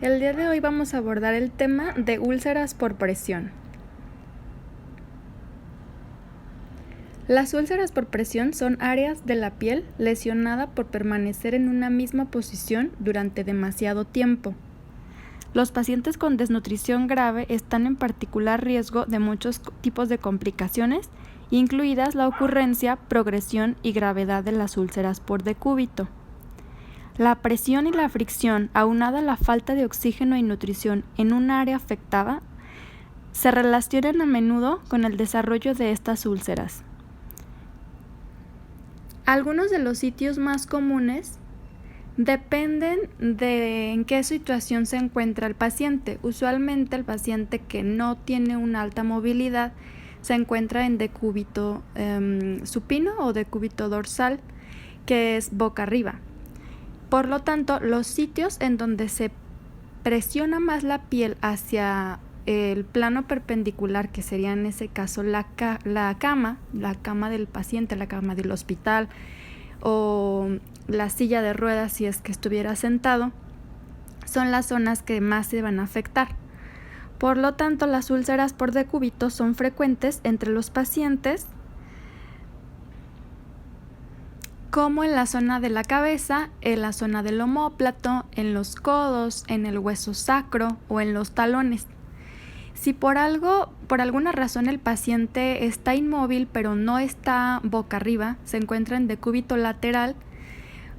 El día de hoy vamos a abordar el tema de úlceras por presión. Las úlceras por presión son áreas de la piel lesionada por permanecer en una misma posición durante demasiado tiempo. Los pacientes con desnutrición grave están en particular riesgo de muchos tipos de complicaciones, incluidas la ocurrencia, progresión y gravedad de las úlceras por decúbito. La presión y la fricción, aunada a la falta de oxígeno y nutrición en un área afectada, se relacionan a menudo con el desarrollo de estas úlceras. Algunos de los sitios más comunes dependen de en qué situación se encuentra el paciente. Usualmente el paciente que no tiene una alta movilidad se encuentra en decúbito supino o decúbito dorsal, que es boca arriba. Por lo tanto, los sitios en donde se presiona más la piel hacia el plano perpendicular, que sería en ese caso la cama del paciente, la cama del hospital o la silla de ruedas si es que estuviera sentado, son las zonas que más se van a afectar. Por lo tanto, las úlceras por decúbito son frecuentes entre los pacientes como en la zona de la cabeza, en la zona del omóplato, en los codos, en el hueso sacro o en los talones. Si por alguna razón el paciente está inmóvil pero no está boca arriba, se encuentra en decúbito lateral,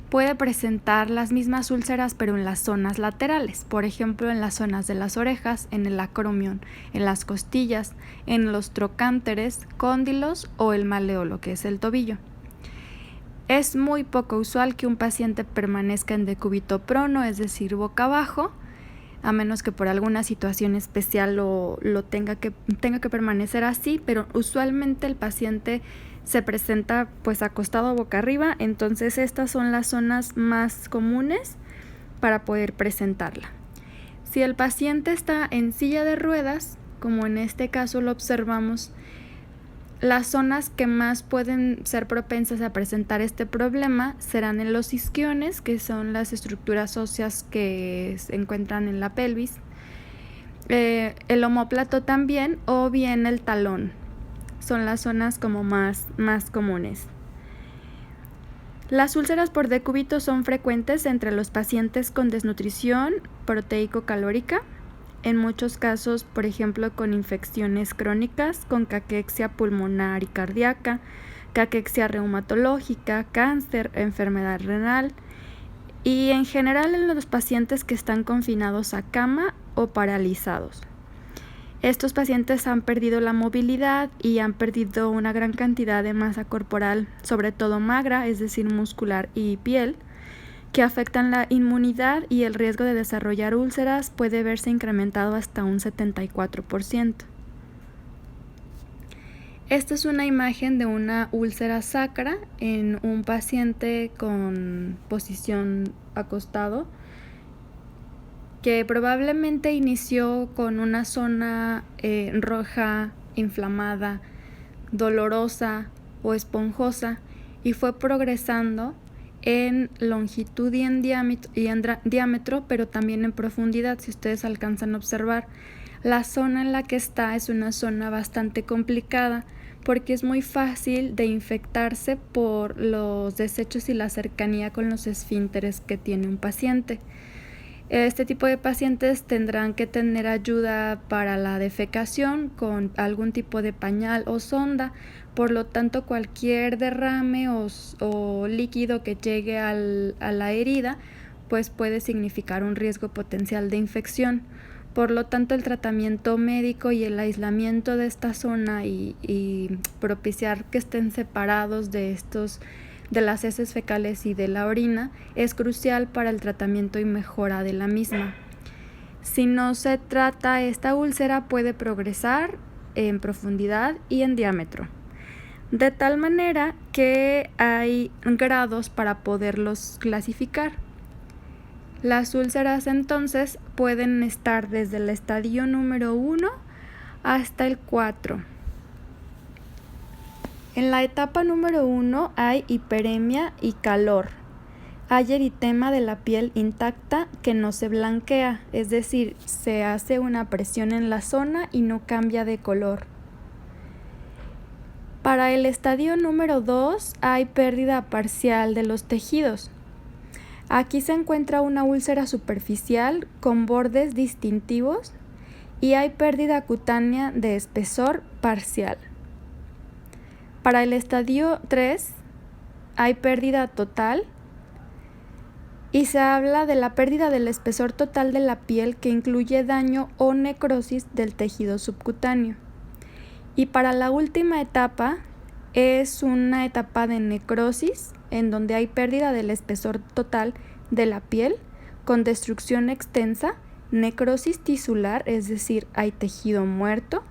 puede presentar las mismas úlceras pero en las zonas laterales, por ejemplo en las zonas de las orejas, en el acromion, en las costillas, en los trocánteres, cóndilos o el maleolo, que es el tobillo. Es muy poco usual que un paciente permanezca en decúbito prono, es decir, boca abajo, a menos que por alguna situación especial lo tenga que permanecer así, pero usualmente el paciente se presenta pues acostado boca arriba, entonces estas son las zonas más comunes para poder presentarla. Si el paciente está en silla de ruedas, como en este caso lo observamos, las zonas que más pueden ser propensas a presentar este problema serán en los isquiones, que son las estructuras óseas que se encuentran en la pelvis, el omóplato también, o bien el talón. Son las zonas como más comunes. Las úlceras por decúbito son frecuentes entre los pacientes con desnutrición proteico-calórica, en muchos casos, por ejemplo, con infecciones crónicas, con caquexia pulmonar y cardíaca, caquexia reumatológica, cáncer, enfermedad renal y en general en los pacientes que están confinados a cama o paralizados. Estos pacientes han perdido la movilidad y han perdido una gran cantidad de masa corporal, sobre todo magra, es decir, muscular y piel, que afectan la inmunidad, y el riesgo de desarrollar úlceras puede verse incrementado hasta un 74%. Esta es una imagen de una úlcera sacra en un paciente con posición acostado, que probablemente inició con una zona roja, inflamada, dolorosa o esponjosa y fue progresando en longitud y en diámetro, pero también en profundidad. Si ustedes alcanzan a observar, la zona en la que está es una zona bastante complicada porque es muy fácil de infectarse por los desechos y la cercanía con los esfínteres que tiene un paciente. Este tipo de pacientes tendrán que tener ayuda para la defecación con algún tipo de pañal o sonda. Por lo tanto, cualquier derrame o líquido que llegue a la herida pues puede significar un riesgo potencial de infección. Por lo tanto, el tratamiento médico y el aislamiento de esta zona y propiciar que estén separados de las heces fecales y de la orina es crucial para el tratamiento y mejora de la misma. Si no se trata, esta úlcera puede progresar en profundidad y en diámetro, de tal manera que hay grados para poderlos clasificar. Las úlceras entonces pueden estar desde el estadio número 1 hasta el 4. En la etapa número 1 hay hiperemia y calor. Hay eritema de la piel intacta que no se blanquea, es decir, se hace una presión en la zona y no cambia de color. Para el estadio número 2 hay pérdida parcial de los tejidos. Aquí se encuentra una úlcera superficial con bordes distintivos y hay pérdida cutánea de espesor parcial. Para el estadio 3 hay pérdida total y se habla de la pérdida del espesor total de la piel que incluye daño o necrosis del tejido subcutáneo. Y para la última etapa es una etapa de necrosis en donde hay pérdida del espesor total de la piel con destrucción extensa, necrosis tisular, es decir, hay tejido muerto,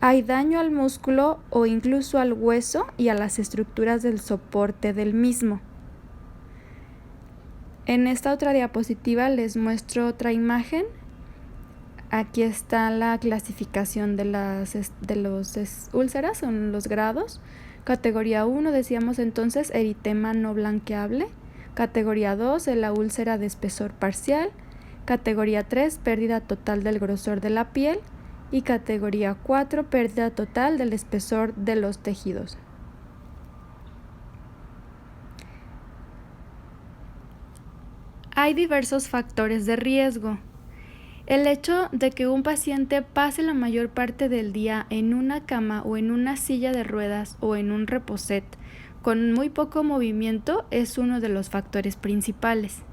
hay daño al músculo o incluso al hueso y a las estructuras del soporte del mismo. En esta otra diapositiva les muestro otra imagen. Aquí está la clasificación de los úlceras, son los grados. Categoría 1, decíamos entonces, eritema no blanqueable. Categoría 2, la úlcera de espesor parcial. Categoría 3, pérdida total del grosor de la piel. Y categoría 4, pérdida total del espesor de los tejidos. Hay diversos factores de riesgo. El hecho de que un paciente pase la mayor parte del día en una cama o en una silla de ruedas o en un reposet con muy poco movimiento es uno de los factores principales.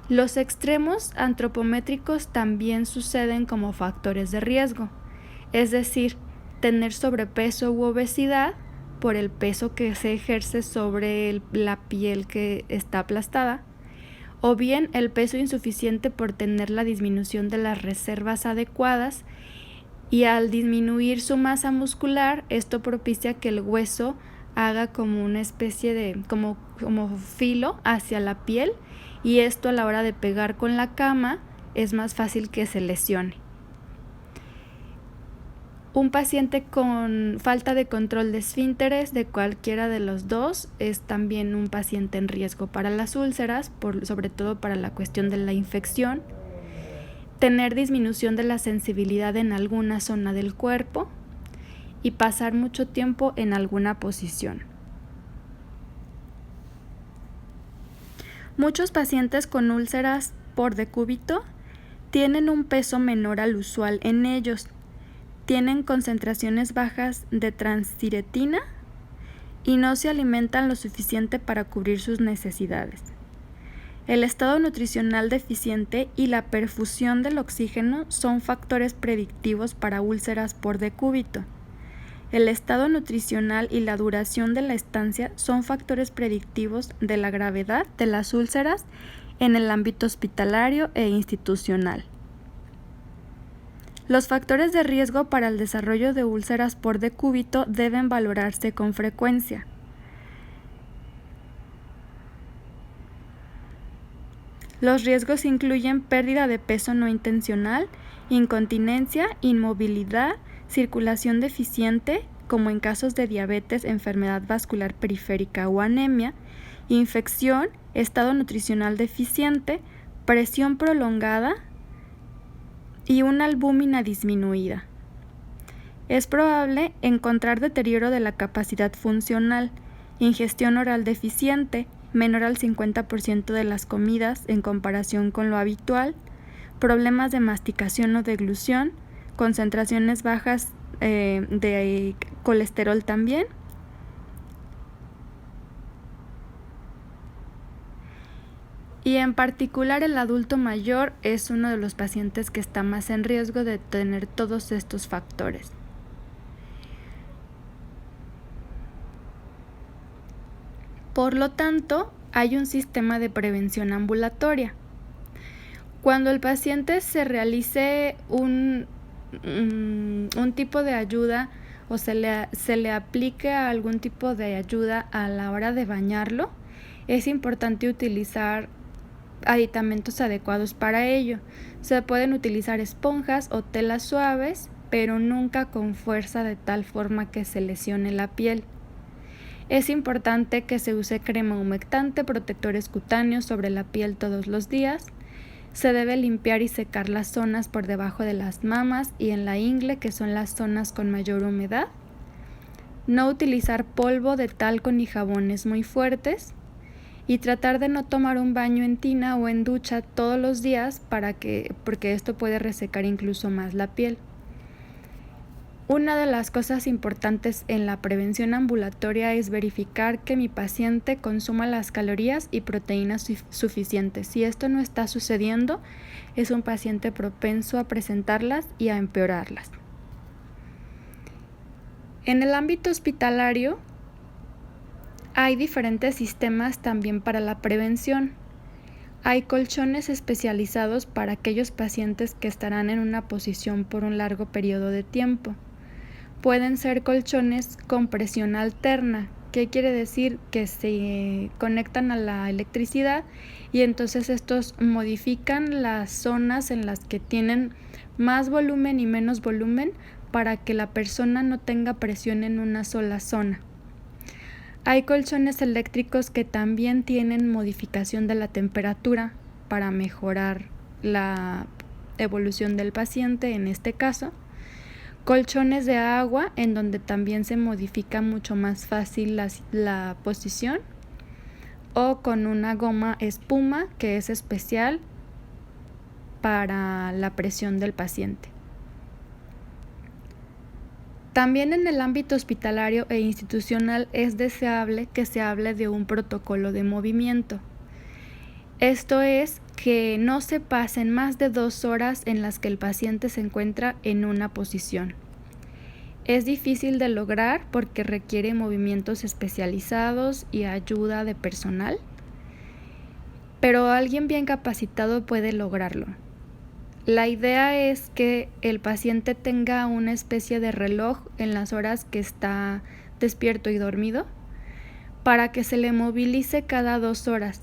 Los extremos antropométricos también suceden como factores de riesgo, es decir, tener sobrepeso u obesidad por el peso que se ejerce sobre la piel que está aplastada, o bien el peso insuficiente por tener la disminución de las reservas adecuadas, y al disminuir su masa muscular, esto propicia que el hueso haga como una especie de como filo hacia la piel, y esto a la hora de pegar con la cama es más fácil que se lesione. Un paciente con falta de control de esfínteres de cualquiera de los dos es también un paciente en riesgo para las úlceras, sobre todo para la cuestión de la infección. Tener disminución de la sensibilidad en alguna zona del cuerpo y pasar mucho tiempo en alguna posición. Muchos pacientes con úlceras por decúbito tienen un peso menor al usual en ellos. Tienen concentraciones bajas de transtiretina y no se alimentan lo suficiente para cubrir sus necesidades. El estado nutricional deficiente y la perfusión del oxígeno son factores predictivos para úlceras por decúbito. El estado nutricional y la duración de la estancia son factores predictivos de la gravedad de las úlceras en el ámbito hospitalario e institucional. Los factores de riesgo para el desarrollo de úlceras por decúbito deben valorarse con frecuencia. Los riesgos incluyen pérdida de peso no intencional, incontinencia, inmovilidad, circulación deficiente, como en casos de diabetes, enfermedad vascular periférica o anemia, infección, estado nutricional deficiente, presión prolongada y una albúmina disminuida. Es probable encontrar deterioro de la capacidad funcional, ingestión oral deficiente, menor al 50% de las comidas en comparación con lo habitual, problemas de masticación o deglución, concentraciones bajas de colesterol también. Y en particular el adulto mayor es uno de los pacientes que está más en riesgo de tener todos estos factores. Por lo tanto, hay un sistema de prevención ambulatoria. Cuando el paciente se realice un tipo de ayuda o se le aplique algún tipo de ayuda a la hora de bañarlo, es importante utilizar aditamentos adecuados para ello. Se pueden utilizar esponjas o telas suaves, pero nunca con fuerza de tal forma que se lesione la piel. Es importante que se use crema humectante, protectores cutáneos sobre la piel todos los días. Se debe limpiar y secar las zonas por debajo de las mamas y en la ingle, que son las zonas con mayor humedad. No utilizar polvo de talco ni jabones muy fuertes. Y tratar de no tomar un baño en tina o en ducha todos los días porque esto puede resecar incluso más la piel. Una de las cosas importantes en la prevención ambulatoria es verificar que mi paciente consuma las calorías y proteínas suficientes. Si esto no está sucediendo, es un paciente propenso a presentarlas y a empeorarlas. En el ámbito hospitalario, hay diferentes sistemas también para la prevención. Hay colchones especializados para aquellos pacientes que estarán en una posición por un largo periodo de tiempo. Pueden ser colchones con presión alterna. ¿Qué quiere decir? Que se conectan a la electricidad y entonces estos modifican las zonas en las que tienen más volumen y menos volumen para que la persona no tenga presión en una sola zona. Hay colchones eléctricos que también tienen modificación de la temperatura para mejorar la evolución del paciente en este caso. Colchones de agua en donde también se modifica mucho más fácil la posición. O con una goma espuma que es especial para la presión del paciente. También en el ámbito hospitalario e institucional es deseable que se hable de un protocolo de movimiento. Esto es que no se pasen más de 2 horas en las que el paciente se encuentra en una posición. Es difícil de lograr porque requiere movimientos especializados y ayuda de personal, pero alguien bien capacitado puede lograrlo. La idea es que el paciente tenga una especie de reloj en las horas que está despierto y dormido para que se le movilice cada 2 horas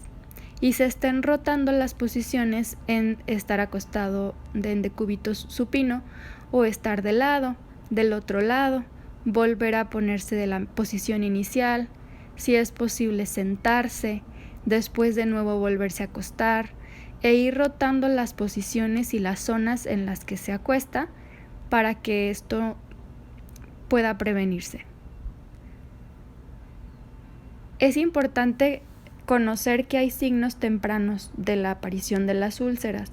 y se estén rotando las posiciones en estar acostado en decúbito supino o estar de lado, del otro lado, volver a ponerse de la posición inicial, si es posible sentarse, después de nuevo volverse a acostar, e ir rotando las posiciones y las zonas en las que se acuesta para que esto pueda prevenirse. Es importante conocer que hay signos tempranos de la aparición de las úlceras.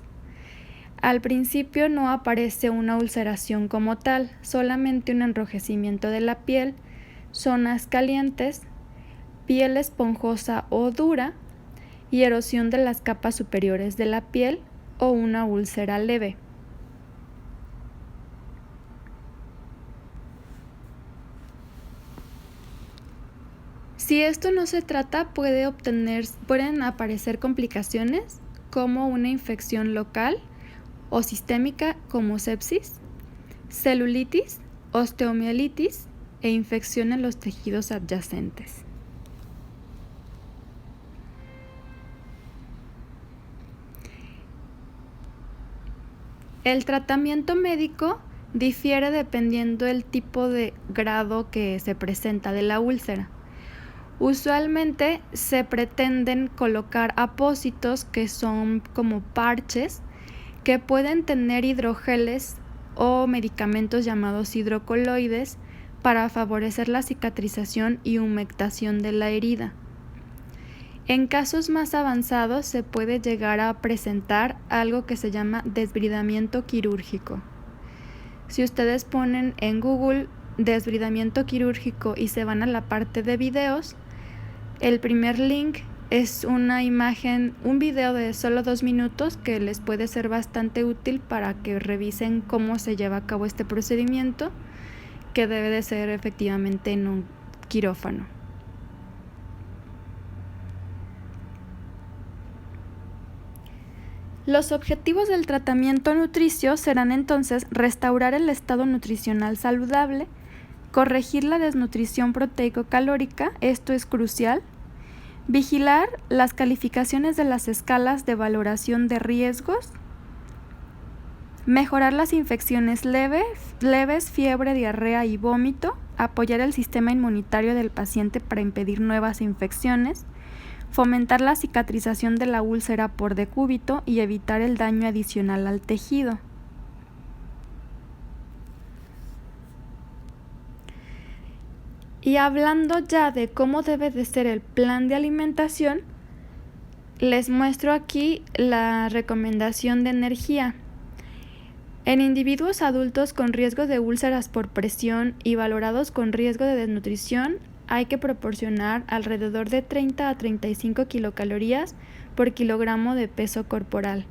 Al principio no aparece una ulceración como tal, solamente un enrojecimiento de la piel, zonas calientes, piel esponjosa o dura, y erosión de las capas superiores de la piel o una úlcera leve. Si esto no se trata, pueden aparecer complicaciones como una infección local o sistémica como sepsis, celulitis, osteomielitis e infección en los tejidos adyacentes. El tratamiento médico difiere dependiendo del tipo de grado que se presenta de la úlcera. Usualmente se pretenden colocar apósitos que son como parches que pueden tener hidrogeles o medicamentos llamados hidrocoloides para favorecer la cicatrización y humectación de la herida. En casos más avanzados se puede llegar a presentar algo que se llama desbridamiento quirúrgico. Si ustedes ponen en Google desbridamiento quirúrgico y se van a la parte de videos, el primer link es una imagen, un video de solo 2 minutos que les puede ser bastante útil para que revisen cómo se lleva a cabo este procedimiento, que debe de ser efectivamente en un quirófano. Los objetivos del tratamiento nutricio serán entonces restaurar el estado nutricional saludable, corregir la desnutrición proteico-calórica, esto es crucial, vigilar las calificaciones de las escalas de valoración de riesgos, mejorar las infecciones leves, fiebre, diarrea y vómito, apoyar el sistema inmunitario del paciente para impedir nuevas infecciones, fomentar la cicatrización de la úlcera por decúbito y evitar el daño adicional al tejido. Y hablando ya de cómo debe de ser el plan de alimentación, les muestro aquí la recomendación de energía. En individuos adultos con riesgo de úlceras por presión y valorados con riesgo de desnutrición, hay que proporcionar alrededor de 30 a 35 kilocalorías por kilogramo de peso corporal.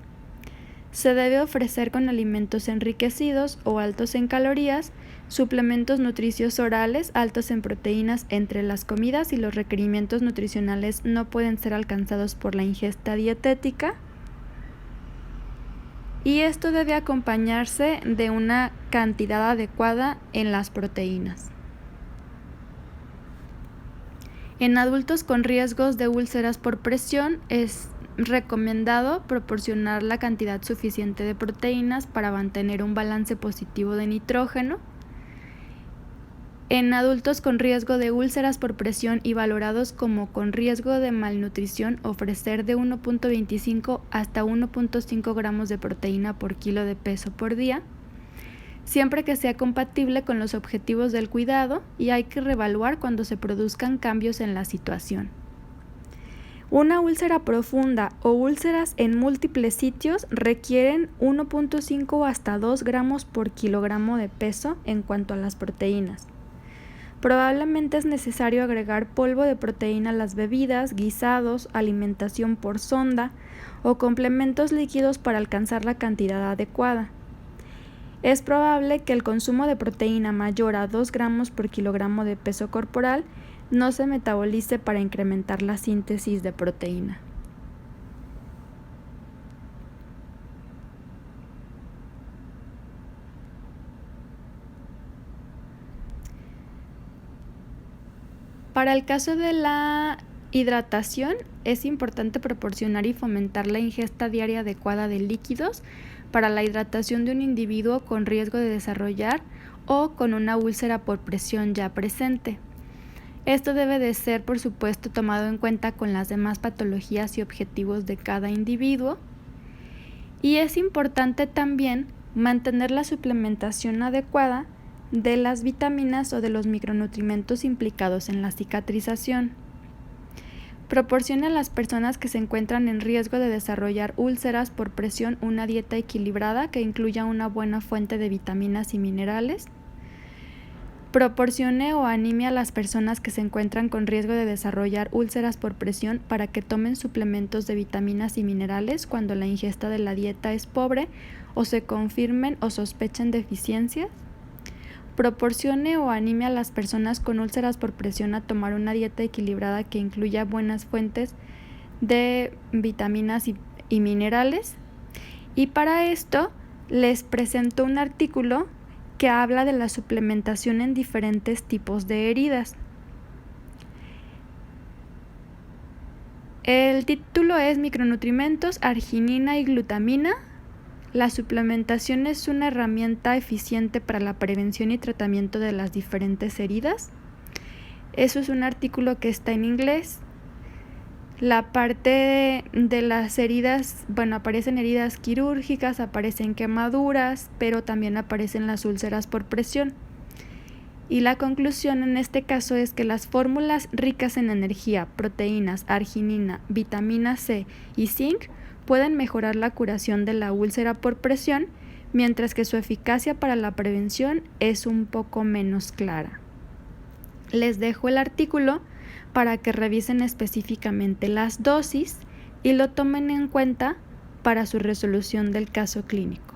Se debe ofrecer con alimentos enriquecidos o altos en calorías, suplementos nutricios orales altos en proteínas entre las comidas y los requerimientos nutricionales no pueden ser alcanzados por la ingesta dietética. Y esto debe acompañarse de una cantidad adecuada en las proteínas. En adultos con riesgos de úlceras por presión es recomendado proporcionar la cantidad suficiente de proteínas para mantener un balance positivo de nitrógeno. En adultos con riesgo de úlceras por presión y valorados como con riesgo de malnutrición, ofrecer de 1.25 hasta 1.5 gramos de proteína por kilo de peso por día, siempre que sea compatible con los objetivos del cuidado, y hay que reevaluar cuando se produzcan cambios en la situación. Una úlcera profunda o úlceras en múltiples sitios requieren 1.5 hasta 2 gramos por kilogramo de peso en cuanto a las proteínas. Probablemente es necesario agregar polvo de proteína a las bebidas, guisados, alimentación por sonda o complementos líquidos para alcanzar la cantidad adecuada. Es probable que el consumo de proteína mayor a 2 gramos por kilogramo de peso corporal no se metabolice para incrementar la síntesis de proteína. Para el caso de la hidratación, es importante proporcionar y fomentar la ingesta diaria adecuada de líquidos para la hidratación de un individuo con riesgo de desarrollar o con una úlcera por presión ya presente. Esto debe de ser, por supuesto, tomado en cuenta con las demás patologías y objetivos de cada individuo. Y es importante también mantener la suplementación adecuada de las vitaminas o de los micronutrientes implicados en la cicatrización. Proporciona a las personas que se encuentran en riesgo de desarrollar úlceras por presión una dieta equilibrada que incluya una buena fuente de vitaminas y minerales. Proporcione o anime a las personas que se encuentran con riesgo de desarrollar úlceras por presión para que tomen suplementos de vitaminas y minerales cuando la ingesta de la dieta es pobre o se confirmen o sospechen deficiencias. Proporcione o anime a las personas con úlceras por presión a tomar una dieta equilibrada que incluya buenas fuentes de vitaminas y minerales. Y para esto les presento un artículo que habla de la suplementación en diferentes tipos de heridas. El título es Micronutrimentos, arginina y glutamina. La suplementación es una herramienta eficiente para la prevención y tratamiento de las diferentes heridas. Eso es un artículo que está en inglés. La parte de las heridas, aparecen heridas quirúrgicas, aparecen quemaduras, pero también aparecen las úlceras por presión. Y la conclusión en este caso es que las fórmulas ricas en energía, proteínas, arginina, vitamina C y zinc pueden mejorar la curación de la úlcera por presión, mientras que su eficacia para la prevención es un poco menos clara. Les dejo el artículo para que revisen específicamente las dosis y lo tomen en cuenta para su resolución del caso clínico.